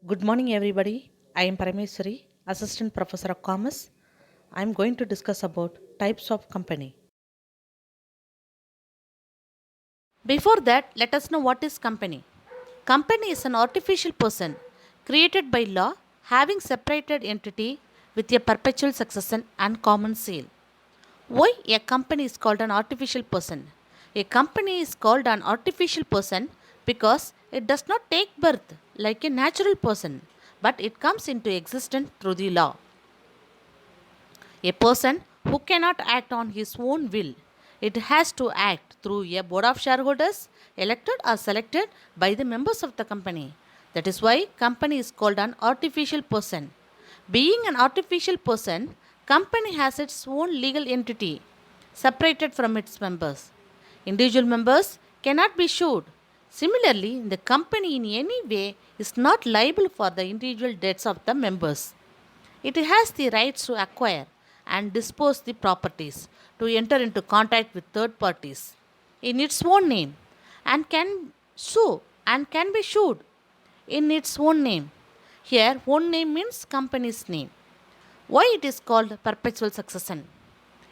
Good morning, everybody. I am Parameswari, Assistant Professor of Commerce. I am going to discuss about types of company. Before that, let us know what is company. Company is an artificial person created by law having separated entity with a perpetual succession and common seal. Why a company is called an artificial person? A company is called an artificial person because it does not take birth like a natural person, but it comes into existence through the law. A person who cannot act on his own will. It has to act through a board of shareholders elected or selected by the members of the company. That is why company is called an artificial person. Being an artificial person, company has its own legal entity separated from its members. Individual members cannot be sued. Similarly, the company in any way is not liable for the individual debts of the members. It has the rights to acquire and dispose the properties, to enter into contact with third parties in its own name, and can sue and can be sued in its own name. Here, own name means company's name. Why it is called perpetual succession?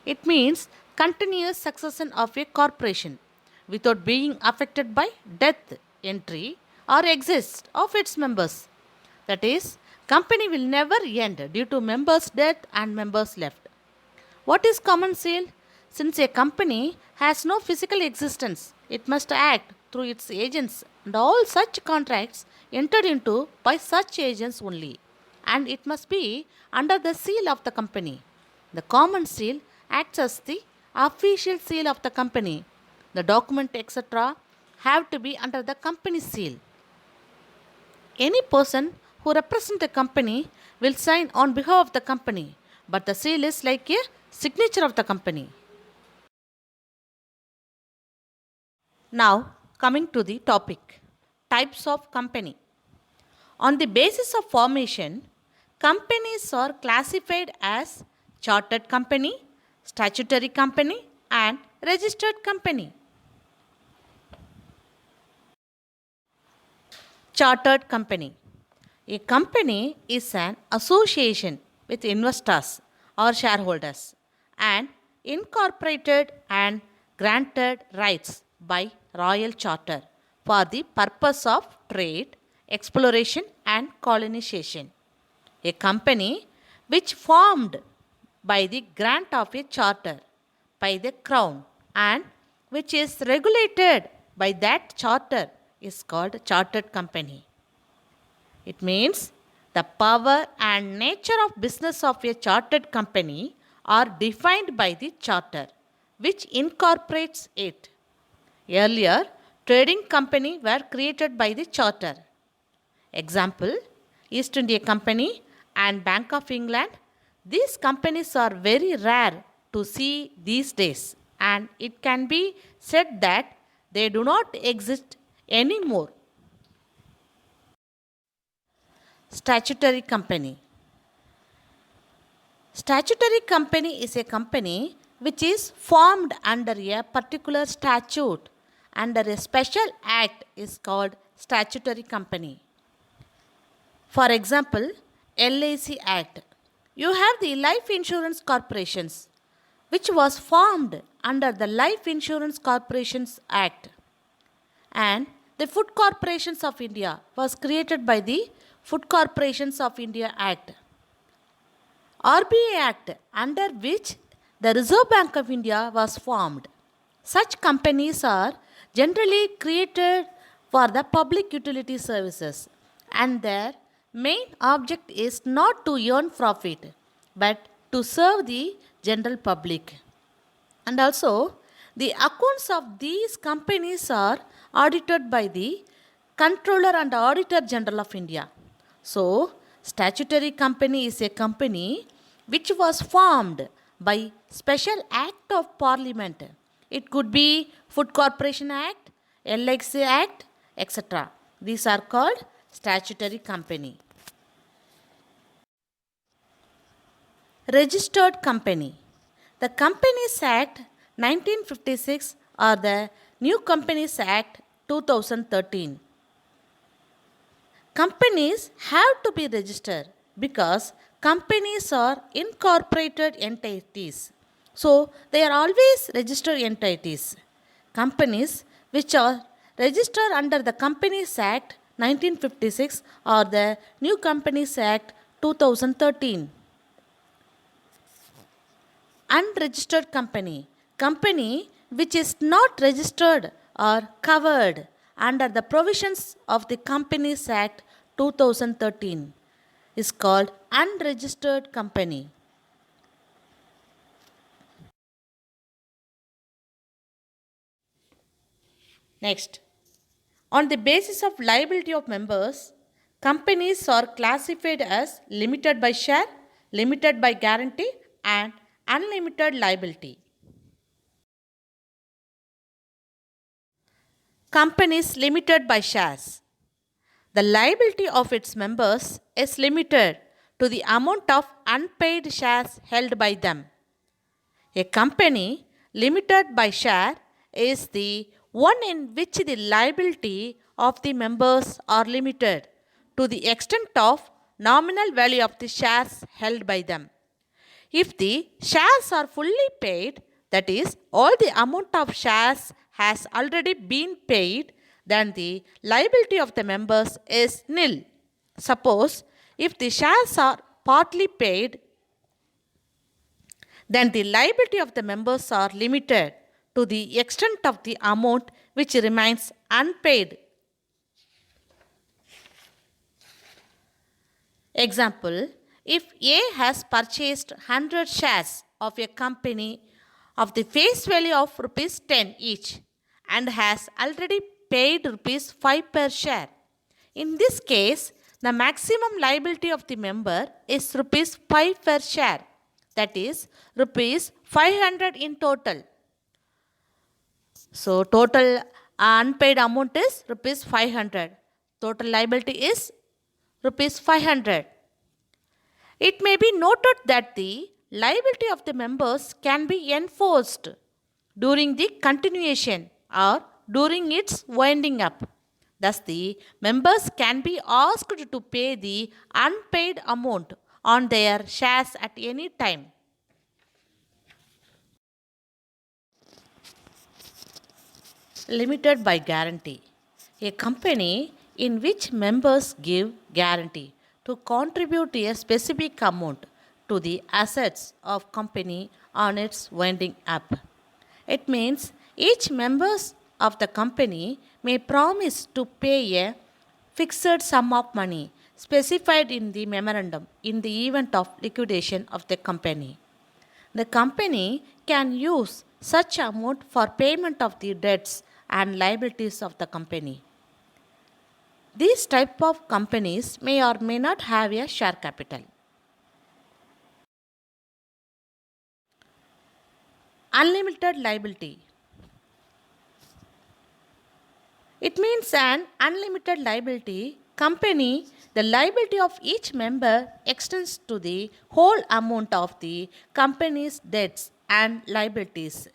It means continuous succession of a corporation without being affected by death, entry, or exist of its members. That is, company will never end due to members' death and members left. What is common sale? Since a company has no physical existence, it must act through its agents, and all such contracts entered into by such agents only, and it must be under the seal of the company. The common seal acts as the official seal of the company. The document, etc., have to be under the company seal. Any person who represents a company will sign on behalf of the company, but the seal is like a signature of the company. Now, coming to the topic types of company. On the basis of formation, companies are classified as chartered company, statutory company, and registered company. Chartered company. A company is an association with investors or shareholders and incorporated and granted rights by royal charter for the purpose of trade, exploration, and colonization. A company which formed by the grant of a charter by the crown and which is regulated by that charter is called chartered company. It means the power and nature of business of a chartered company are defined by the charter, which incorporates it. Earlier, trading company were created by the charter. Example, East India Company and Bank of England. These companies are very rare to see these days, and it can be said that they do not exist anymore. Statutory company. Statutory company is a company which is formed under a particular statute under a special act is called statutory company. For example, LIC Act. You have the Life Insurance Corporations which was formed under the Life Insurance Corporations Act, and the Food Corporations of India was created by the Food Corporations of India Act. RBI Act, under which the Reserve Bank of India was formed. Such companies are generally created for the public utility services, and their main object is not to earn profit but to serve the general public. And also, the accounts of these companies are audited by the Controller and Auditor General of India. So, statutory company is a company which was formed by special act of parliament. It could be Food Corporation Act, LXA Act, etc. These are called statutory company. Registered company. The Companies Act 1956 or the New Companies Act 2013. Companies have to be registered because companies are incorporated entities. So they are always registered entities. Companies which are registered under the Companies Act 1956 or the New Companies Act 2013. Unregistered company, company which is not registered or covered under the provisions of the Companies Act 2013 is called unregistered company. Next, on the basis of liability of members, companies are classified as limited by share, limited by guarantee, and unlimited liability. Companies limited by shares. The liability of its members is limited to the amount of unpaid shares held by them. A company limited by share is the one in which the liability of the members are limited to the extent of nominal value of the shares held by them. If the shares are fully paid, that is, all the amount of shares has already been paid, then the liability of the members is nil. Suppose if the shares are partly paid, then the liability of the members are limited to the extent of the amount which remains unpaid. Example, if A has purchased 100 shares of a company of the face value of rupees 10 each and has already paid rupees 5 per share. In this case, the maximum liability of the member is rupees 5 per share, that is rupees 500 in total. So total unpaid amount is rupees 500. Total liability is rupees 500. It may be noted that the liability of the members can be enforced during the continuation or during its winding up. Thus, the members can be asked to pay the unpaid amount on their shares at any time. Limited by guarantee. A company in which members give guarantee to contribute a specific amount to the assets of company on its winding up. It means each members of the company may promise to pay a fixed sum of money specified in the memorandum in the event of liquidation of the company. The company can use such amount for payment of the debts and liabilities of the company. These type of companies may or may not have a share capital. Unlimited liability. It means an unlimited liability company, the liability of each member extends to the whole amount of the company's debts and liabilities.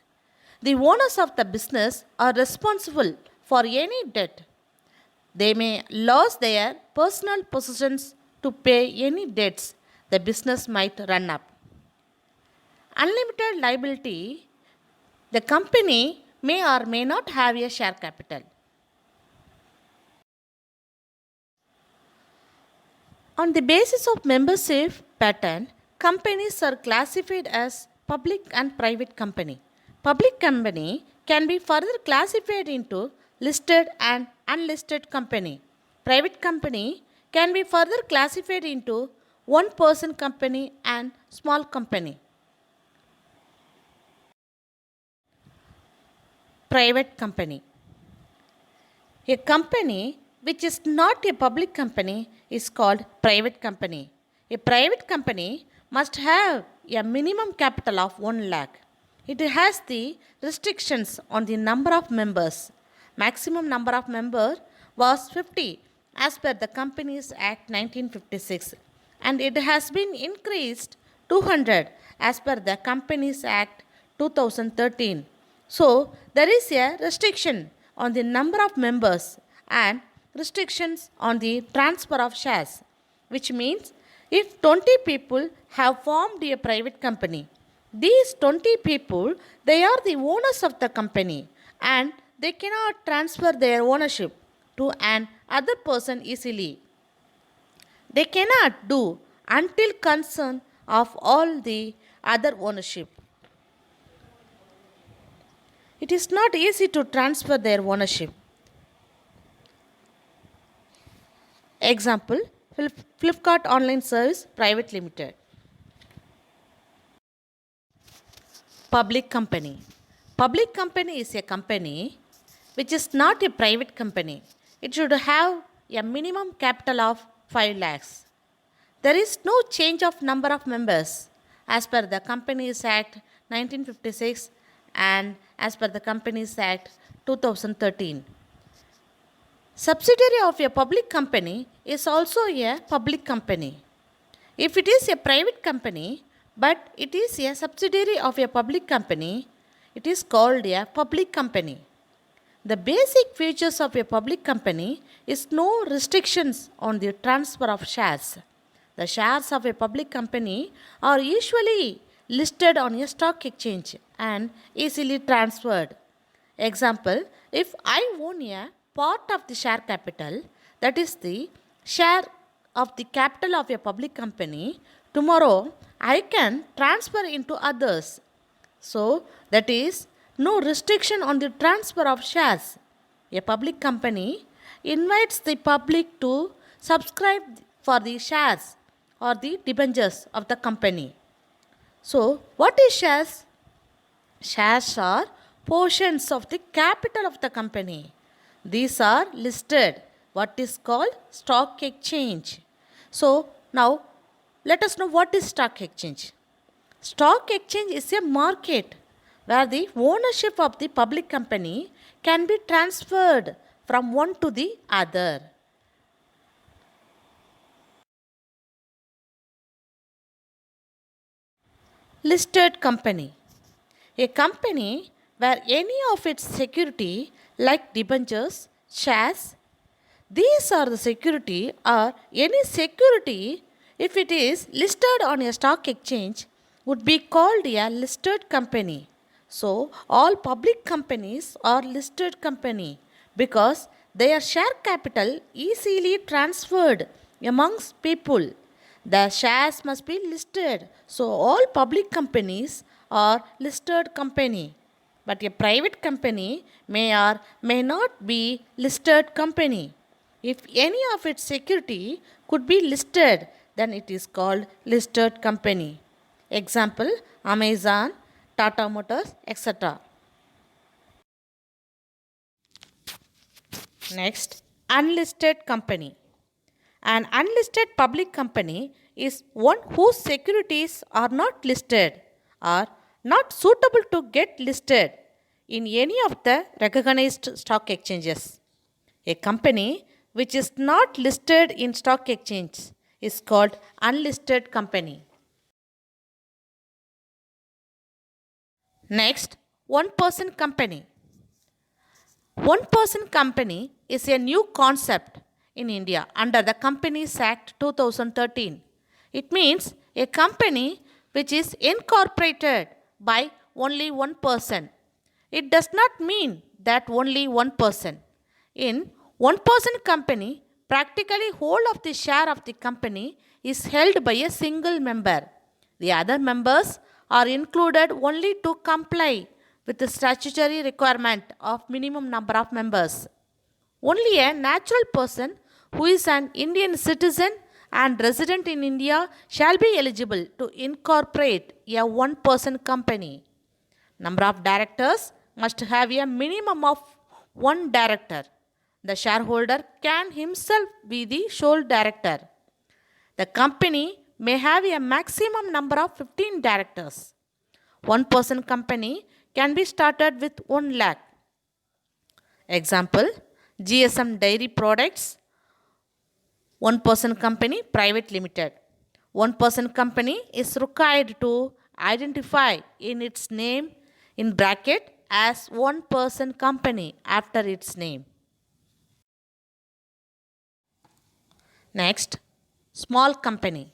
The owners of the business are responsible for any debt. They may lose their personal possessions to pay any debts the business might run up. Unlimited liability, the company may or may not have a share capital. On the basis of membership pattern, companies are classified as public and private company. Public company can be further classified into listed and unlisted company. Private company can be further classified into one person company and small company. Private company. A company which is not a public company is called private company. A private company must have a minimum capital of 1 lakh. It has the restrictions on the number of members. Maximum number of members was 50 as per the Companies Act 1956 and it has been increased 200 as per the Companies Act 2013. So there is a restriction on the number of members and restrictions on the transfer of shares, which means if 20 people have formed a private company, these 20 people they are the owners of the company and they cannot transfer their ownership to an other person easily. They cannot do until consent of all the other ownership. It is not easy to transfer their ownership. Example, Flipkart Online Service Private Limited. Public company. Public company is a company which is not a private company. It should have a minimum capital of 5 lakhs. There is no change of number of members as per the Companies Act 1956 and as per the Companies Act 2013. Subsidiary of a public company is also a public company. If it is a private company but it is a subsidiary of a public company, it is called a public company. The basic features of a public company is no restrictions on the transfer of shares. The shares of a public company are usually listed on a stock exchange and easily transferred. Example, if I own a part of the share capital, that is the share of the capital of a public company, tomorrow I can transfer into others. So, that is no restriction on the transfer of shares. A public company invites the public to subscribe for the shares or the debentures of the company. So, what is shares? Shares are portions of the capital of the company. These are listed what is called stock exchange. So, now let us know what is stock exchange. Stock exchange is a market where the ownership of the public company can be transferred from one to the other. Listed company. A company where any of its security like debentures, shares, these are the security or any security if it is listed on a stock exchange would be called a listed company. So all public companies are listed company because their share capital easily transferred amongst people. The shares must be listed. So all public companies are listed company. But a private company may or may not be listed company. If any of its security could be listed, then it is called listed company. Example, Amazon, Tata Motors, etc. Next, unlisted company. An unlisted public company is one whose securities are not listed or not suitable to get listed in any of the recognized stock exchanges. A company which is not listed in stock exchange is called unlisted company. Next, one person company. One person company is a new concept in India under the Companies Act 2013. It means a company which is incorporated by only one person. It does not mean that only one person. In one person company, practically whole of the share of the company is held by a single member. The other members are included only to comply with the statutory requirement of minimum number of members. Only a natural person who is an Indian citizen and resident in India shall be eligible to incorporate a one person company. Number of directors must have a minimum of one director. The shareholder can himself be the sole director. The company may have a maximum number of 15 directors. One person company can be started with 1 lakh. Example, GSM Dairy Products, one person company, private limited. One person company is required to identify in its name in bracket as one person company after its name. Next, small company.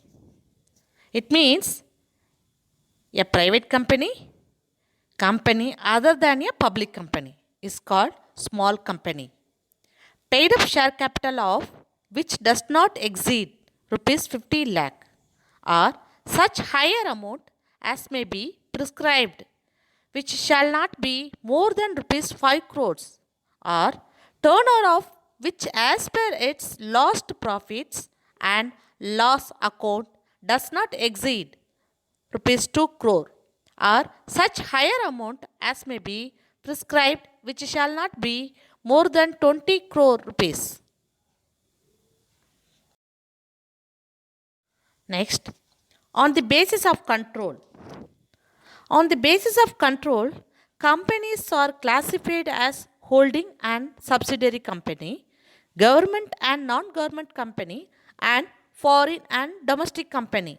It means a private company other than a public company is called small company. Paid up share capital of which does not exceed rupees 50 lakh or such higher amount as may be prescribed, which shall not be more than rupees 5 crores, or turnover of which as per its lost profits and loss account does not exceed rupees 2 crore, or such higher amount as may be prescribed, which shall not be more than 20 crore rupees. Next, on the basis of control. On the basis of control, companies are classified as holding and subsidiary company, government and non government company, and foreign and domestic company.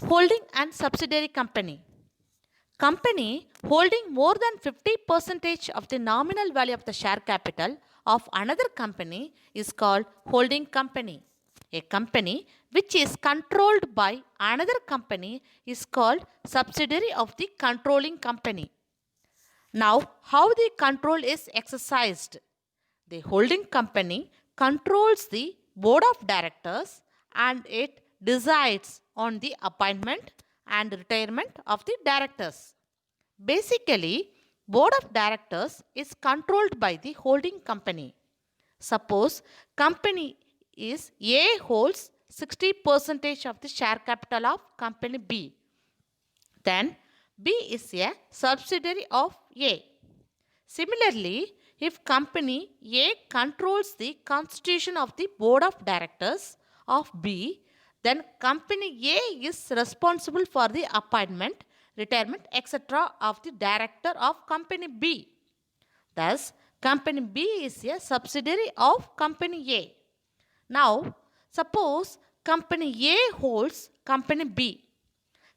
Holding and subsidiary company. Company holding more than 50 percentage of the nominal value of the share capital of another company is called holding company. A company which is controlled by another company is called subsidiary of the controlling company. Now, how the control is exercised? The holding company controls the board of directors and it decides on the appointment and retirement of the directors. Basically, board of directors is controlled by the holding company. Suppose company is A holds 60 percentage of the share capital of company B. Then B is a subsidiary of A. Similarly, if company A controls the constitution of the board of directors of B, then company A is responsible for the appointment, retirement, etc. of the director of company B. Thus, company B is a subsidiary of company A. Now, suppose company A holds company B.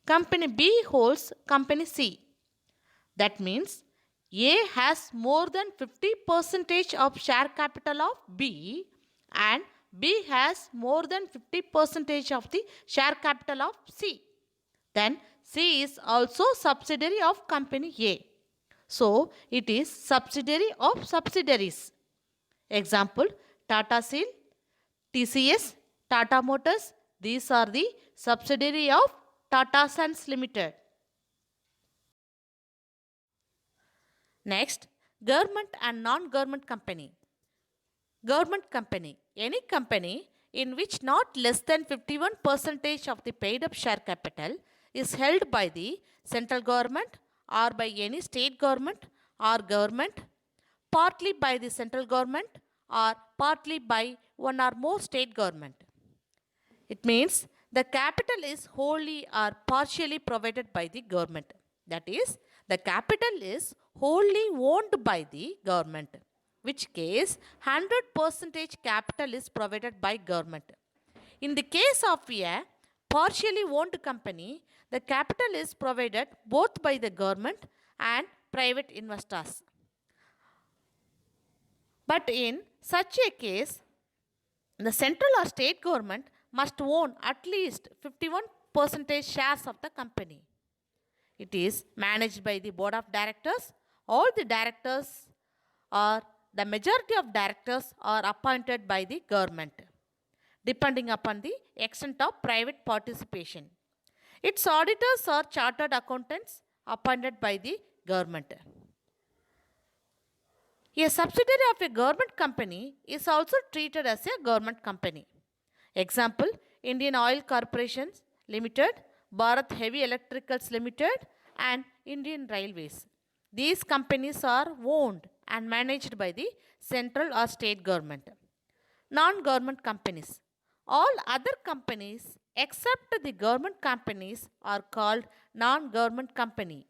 Company B holds company C. That means A has more than 50 percentage of share capital of B and B has more than 50 percentage of the share capital of C. Then C is also subsidiary of company A. So it is subsidiary of subsidiaries. Example, Tata Steel, TCS, Tata Motors. These are the subsidiary of Tata Sons Limited. Next, government and non-government company. Government company. Any company in which not less than 51 percentage of the paid up share capital is held by the central government or by any state government or government, partly by the central government or partly by one or more state government. It means the capital is wholly or partially provided by the government. That is, the capital is wholly owned by the government, which case 100% capital is provided by government. In the case of a partially owned company, the capital is provided both by the government and private investors. But in such a case, the central or state government must own at least 51% shares of the company. It is managed by the board of directors. All the directors or the majority of directors are appointed by the government, depending upon the extent of private participation. Its auditors are chartered accountants appointed by the government. A subsidiary of a government company is also treated as a government company. Example, Indian Oil Corporations Limited, Bharat Heavy Electricals Limited and Indian Railways. These companies are owned and managed by the central or state government. Non-government companies. All other companies except the government companies are called non-government company.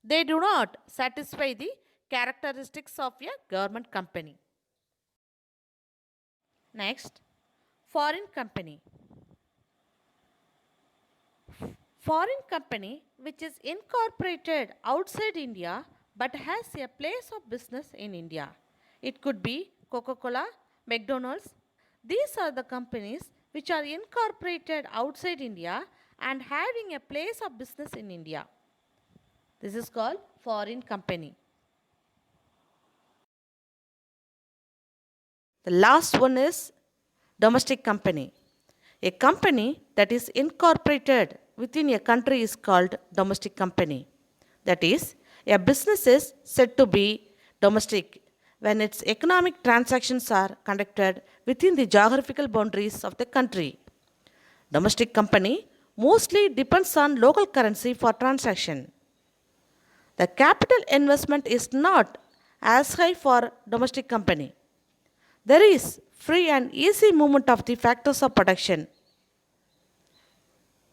They do not satisfy the characteristics of a government company. Next, foreign company. Foreign company which is incorporated outside India but has a place of business in India. It could be Coca-Cola, McDonald's. These are the companies which are incorporated outside India and having a place of business in India. This is called foreign company. The last one is domestic company. A company that is incorporated within a country is called domestic company. That is, a business is said to be domestic when its economic transactions are conducted within the geographical boundaries of the country. Domestic company mostly depends on local currency for transaction. The capital investment is not as high for domestic company. There is free and easy movement of the factors of production.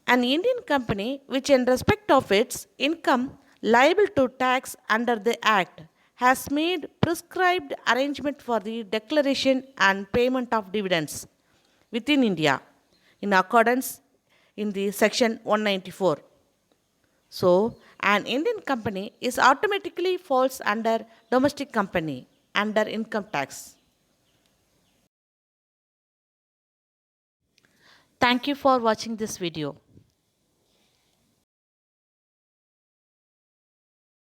An Indian company which in respect of its income liable to tax under the act has made prescribed arrangement for the declaration and payment of dividends within India in accordance in the section 194. So, an Indian company is automatically falls under domestic company under income tax. Thank you for watching this video.